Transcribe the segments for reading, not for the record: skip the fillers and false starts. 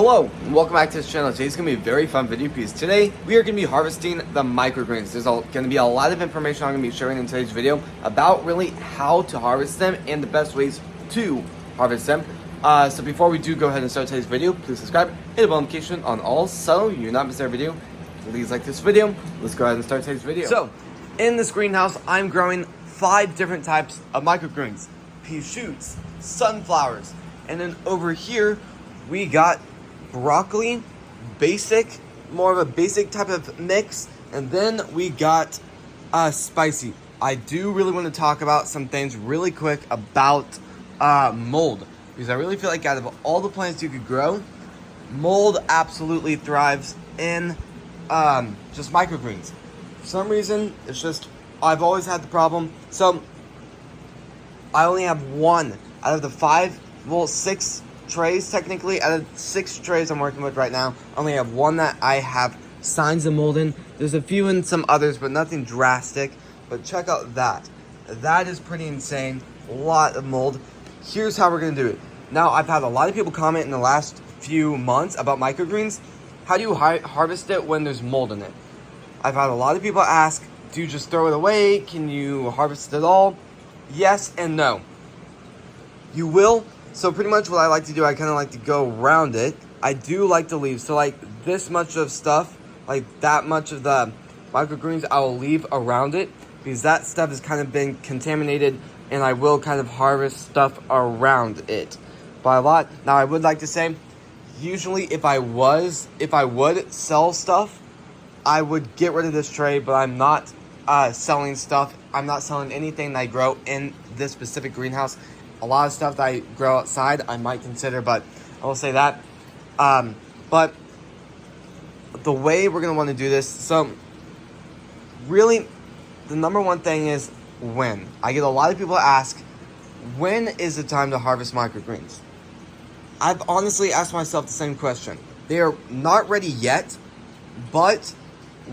Hello, and welcome back to this channel. Today's going to be a very fun video because today we are going to be harvesting the microgreens. There's going to be a lot of information I'm going to be sharing in today's video about really how to harvest them and the best ways to harvest them. So before we do go ahead and start today's video, please subscribe, hit the bell notification on all so you not miss our video. Please like this video. Let's go ahead and start today's video. So, in this greenhouse, I'm growing 5 different types of microgreens. Pea shoots, sunflowers, and then over here we got broccoli, more of a basic type of mix, and then we got spicy. I do really want to talk about some things really quick about mold, because I really feel like out of all the plants you could grow, mold absolutely thrives in just microgreens. For some reason, it's just, I've always had the problem. So I only have 1 out of the 6 trays. Technically, out of 6 trays I'm working with right now, I only have 1 that I have signs of mold in. There's a few in some others, but nothing drastic. But check out that. That is pretty insane. A lot of mold. Here's how we're gonna do it. Now, I've had a lot of people comment in the last few months about microgreens. How do you harvest it when there's mold in it? I've had a lot of people ask, do you just throw it away? Can you harvest it all? Yes and no. You will. So pretty much what I like to do, I kind of like to go around it. I do like to leave. So like this much of stuff, like that much of the microgreens, I will leave around it because that stuff has kind of been contaminated, and I will kind of harvest stuff around it by a lot. Now I would like to say, usually if I would sell stuff, I would get rid of this tray, but I'm not selling stuff. I'm not selling anything that I grow in this specific greenhouse. A lot of stuff that I grow outside, I might consider, but I will say that. But the way we're going to want to do this, so really, the number one thing is when. I get a lot of people ask, when is the time to harvest microgreens? I've honestly asked myself the same question. They are not ready yet, but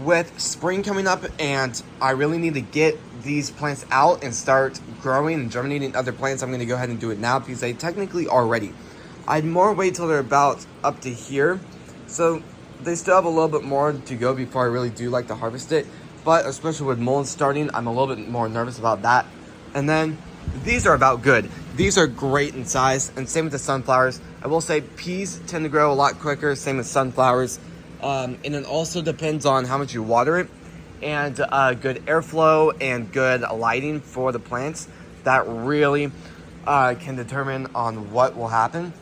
with spring coming up and I really need to get these plants out and start growing and germinating other plants, I'm going to go ahead and do it now because they technically are ready. I'd more wait till they're about up to here, so they still have a little bit more to go before I really do like to harvest it. But especially with mold starting, I'm a little bit more nervous about that. And then these are about good. These are great in size, and same with the sunflowers. I will say peas tend to grow a lot quicker, same with sunflowers. And it also depends on how much you water it, and good airflow and good lighting for the plants. That really can determine on what will happen.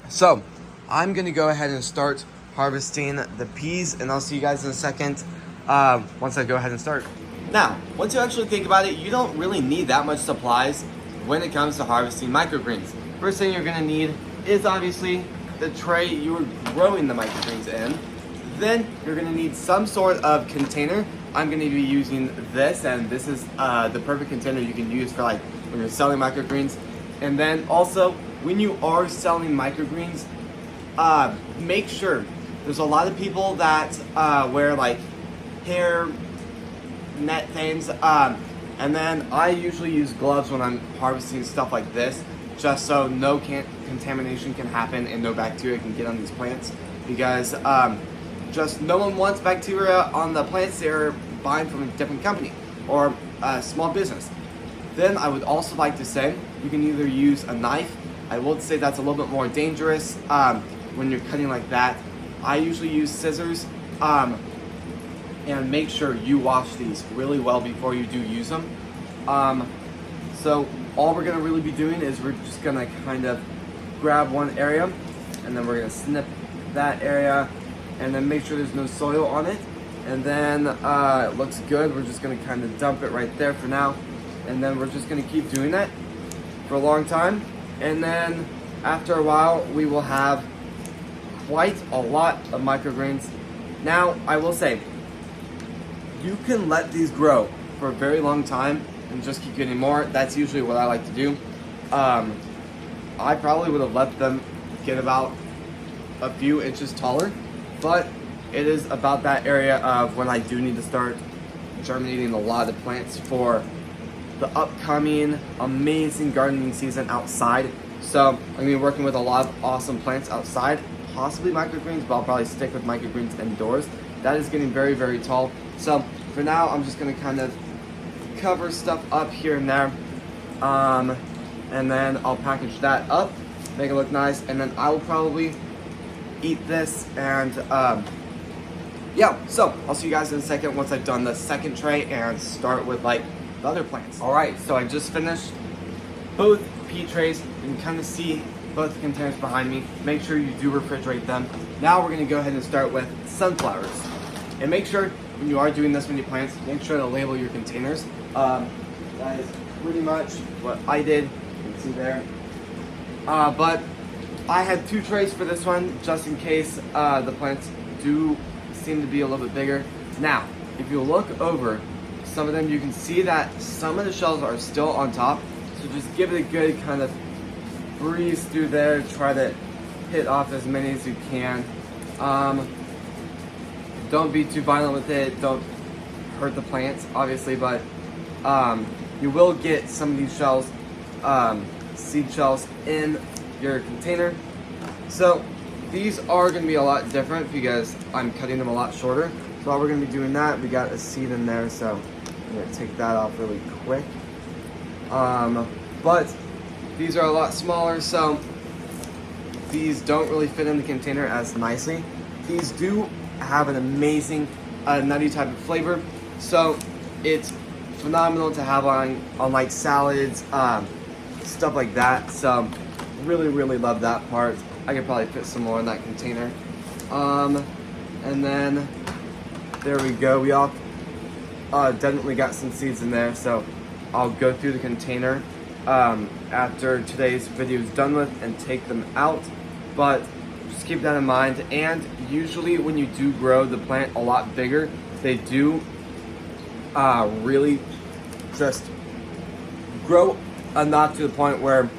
So I'm going to go ahead and start harvesting the peas, and I'll see you guys in a second once I go ahead and start. Now, once you actually think about it, you don't really need that much supplies when it comes to harvesting microgreens. First thing you're going to need is obviously the tray you were growing the microgreens in. Then you're going to need some sort of container. I'm going to be using this, and this is the perfect container you can use for like when you're selling microgreens. And then also when you are selling microgreens, make sure, there's a lot of people that wear like hair net things, and then I usually use gloves when I'm harvesting stuff like this, just so no contamination can happen and no bacteria can get on these plants, because just no one wants bacteria on the plants they're buying from a different company or a small business. Then I would also like to say, you can either use a knife. I would say that's a little bit more dangerous when you're cutting like that. I usually use scissors, and make sure you wash these really well before you do use them. So all we're gonna really be doing is we're just gonna kind of grab one area, and then we're gonna snip that area, and then make sure there's no soil on it. And then it looks good. We're just gonna kind of dump it right there for now. And then we're just gonna keep doing that for a long time. And then after a while, we will have quite a lot of microgreens. Now, I will say, you can let these grow for a very long time and just keep getting more. That's usually what I like to do. I probably would have let them get about a few inches taller, but it is about that area of when I do need to start germinating a lot of plants for the upcoming amazing gardening season outside. So I'm gonna be working with a lot of awesome plants outside, possibly microgreens, but I'll probably stick with microgreens indoors. That is getting very, very tall. So for now, I'm just gonna kind of cover stuff up here and there. And then I'll package that up, make it look nice, and then I will probably eat this. And yeah, so I'll see you guys in a second once I've done the second tray and start with like the other plants. All right, so I just finished both pea trays. You can kind of see both the containers behind me. Make sure you do refrigerate them. Now we're gonna go ahead and start with sunflowers. And make sure when you are doing this many plants, make sure to label your containers. That is pretty much what I did. You can see there. But I had 2 trays for this one, just in case the plants do seem to be a little bit bigger. Now, if you look over some of them, you can see that some of the shells are still on top. So just give it a good kind of breeze through there. Try to hit off as many as you can. Don't be too violent with it. Don't hurt the plants, obviously, but you will get some of these shells, seed shells, in your container. So these are going to be a lot different because I'm cutting them a lot shorter. So while we're going to be doing that, we got a seed in there, so I'm going to take that off really quick. But these are a lot smaller, so these don't really fit in the container as nicely. These do have an amazing nutty type of flavor, so it's phenomenal to have on like salads, stuff like that. So really love that part. I could probably fit some more in that container. And then there we go. We all definitely got some seeds in there, so I'll go through the container after today's video is done with and take them out. But just keep that in mind. And usually when you do grow the plant a lot bigger, they do really just grow enough to the point where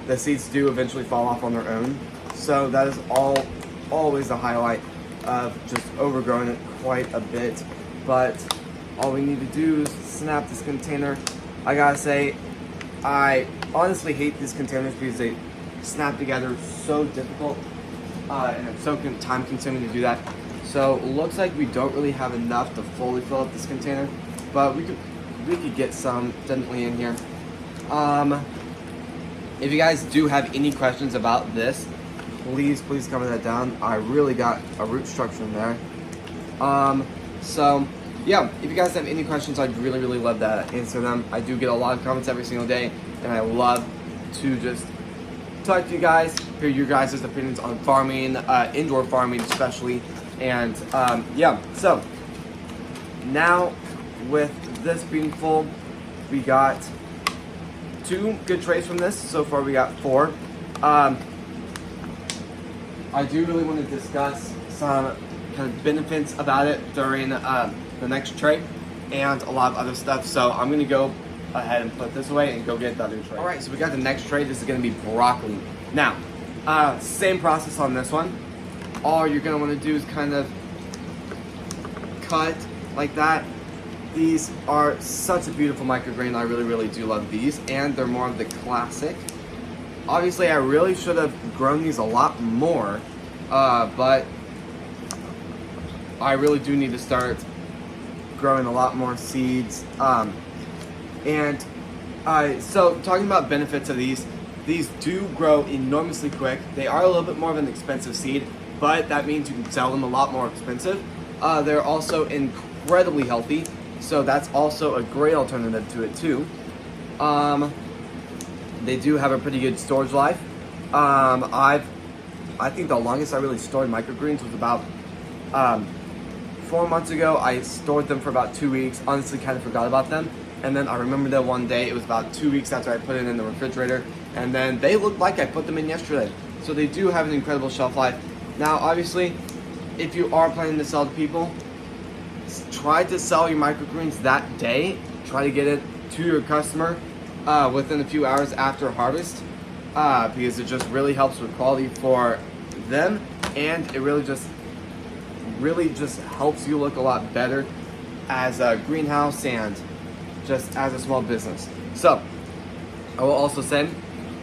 the seeds do eventually fall off on their own. So that is always the highlight of just overgrowing it quite a bit. But all we need to do is snap this container. I gotta say, I honestly hate these containers because they snap together so difficult, and it's so time consuming to do that. So looks like we don't really have enough to fully fill up this container, but we could get some definitely in here. If you guys do have any questions about this, please comment that down. I really got a root structure in there. So yeah, if you guys have any questions, I'd really love to answer them. I do get a lot of comments every single day, and I love to just talk to you guys, hear your guys' opinions on farming, indoor farming especially. And yeah, so now with this being full, we got 2 good trays from this. So far we got 4. I do really want to discuss some kind of benefits about it during the next tray and a lot of other stuff. So I'm going to go ahead and put this away and go get the other tray. Alright, so we got the next tray. This is going to be broccoli. Now, same process on this one. All you're going to want to do is kind of cut like that. These are such a beautiful microgreen. I really do love these, and they're more of the classic. Obviously, I really should have grown these a lot more, but I really do need to start growing a lot more seeds. So talking about benefits of these do grow enormously quick. They are a little bit more of an expensive seed, but that means you can sell them a lot more expensive. They're also incredibly healthy, so that's also a great alternative to it too. They do have a pretty good storage life. I think the longest I really stored microgreens was about 4 months ago. I stored them for about 2 weeks. Honestly, kind of forgot about them. And then I remember that one day, it was about 2 weeks after I put it in the refrigerator, and then they looked like I put them in yesterday. So they do have an incredible shelf life. Now, obviously, if you are planning to sell to people, try to sell your microgreens that day. Try to get it to your customer within a few hours after harvest, because it just really helps with quality for them, and it really just helps you look a lot better as a greenhouse and just as a small business. So I will also say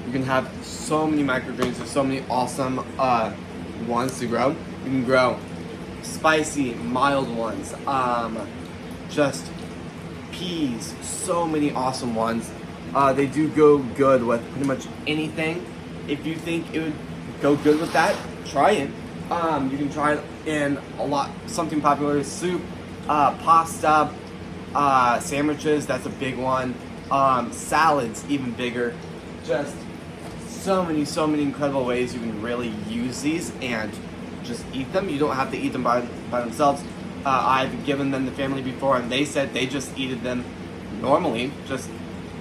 you can have so many microgreens with so many awesome ones to grow. You can grow spicy, mild ones, just peas, so many awesome ones. They do go good with pretty much anything. If you think it would go good with that, try it. You can try it in something popular is soup, pasta, sandwiches, that's a big one. Salads, even bigger. Just so many incredible ways you can really use these and just eat them. You don't have to eat them by themselves. I've given them to family before and they said they just eated them normally, just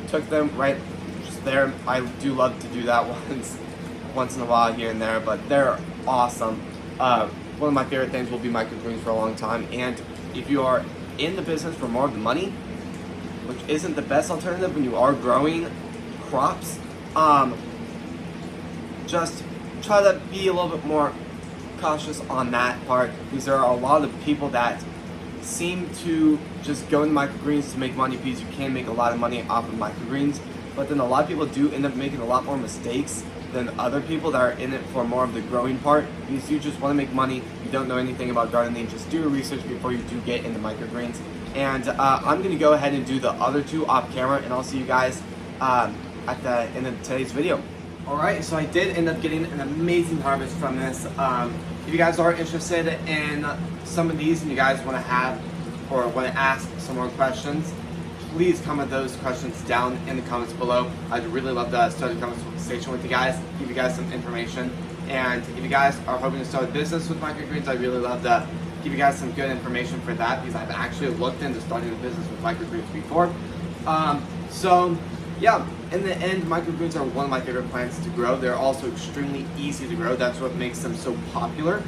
took them right just there. I do love to do that once in a while here and there, but they're awesome. One of my favorite things will be microgreens for a long time, and if you are in the business for more of the money, which isn't the best alternative when you are growing crops, just try to be a little bit more cautious on that part, because there are a lot of people that seem to just go into microgreens to make money, because you can make a lot of money off of microgreens, but then a lot of people do end up making a lot more mistakes than other people that are in it for more of the growing part, because you just want to make money, you don't know anything about gardening. Just do your research before you do get into microgreens. And I'm going to go ahead and do the other two off camera, and I'll see you guys at the end of today's video. Alright, so I did end up getting an amazing harvest from this. If you guys are interested in some of these and you guys want to have or want to ask some more questions, please comment those questions down in the comments below. I'd really love to start a conversation with you guys, give you guys some information. And if you guys are hoping to start a business with microgreens, I'd really love to give you guys some good information for that, because I've actually looked into starting a business with microgreens before. So yeah, in the end, microgreens are one of my favorite plants to grow. They're also extremely easy to grow. That's what makes them so popular.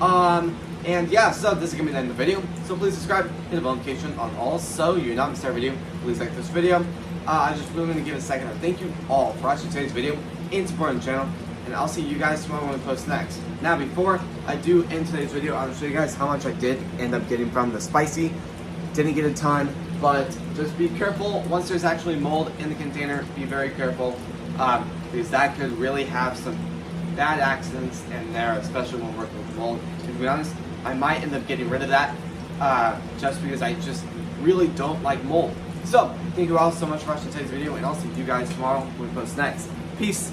And yeah, so this is gonna be the end of the video. So please subscribe, hit the bell notification on all so you're not missing our video. Please like this video. I just really want to give a second thank you all for watching today's video and supporting the channel. And I'll see you guys tomorrow when we post next. Now, before I do end today's video, I'll show you guys how much I did end up getting from the spicy. Didn't get a ton, but just be careful once there's actually mold in the container. Be very careful, because that could really have some bad accidents in there, especially when working with mold. To be honest, I might end up getting rid of that just because I just really don't like mold. So, thank you all so much for watching today's video, and I'll see you guys tomorrow when we post next. Peace.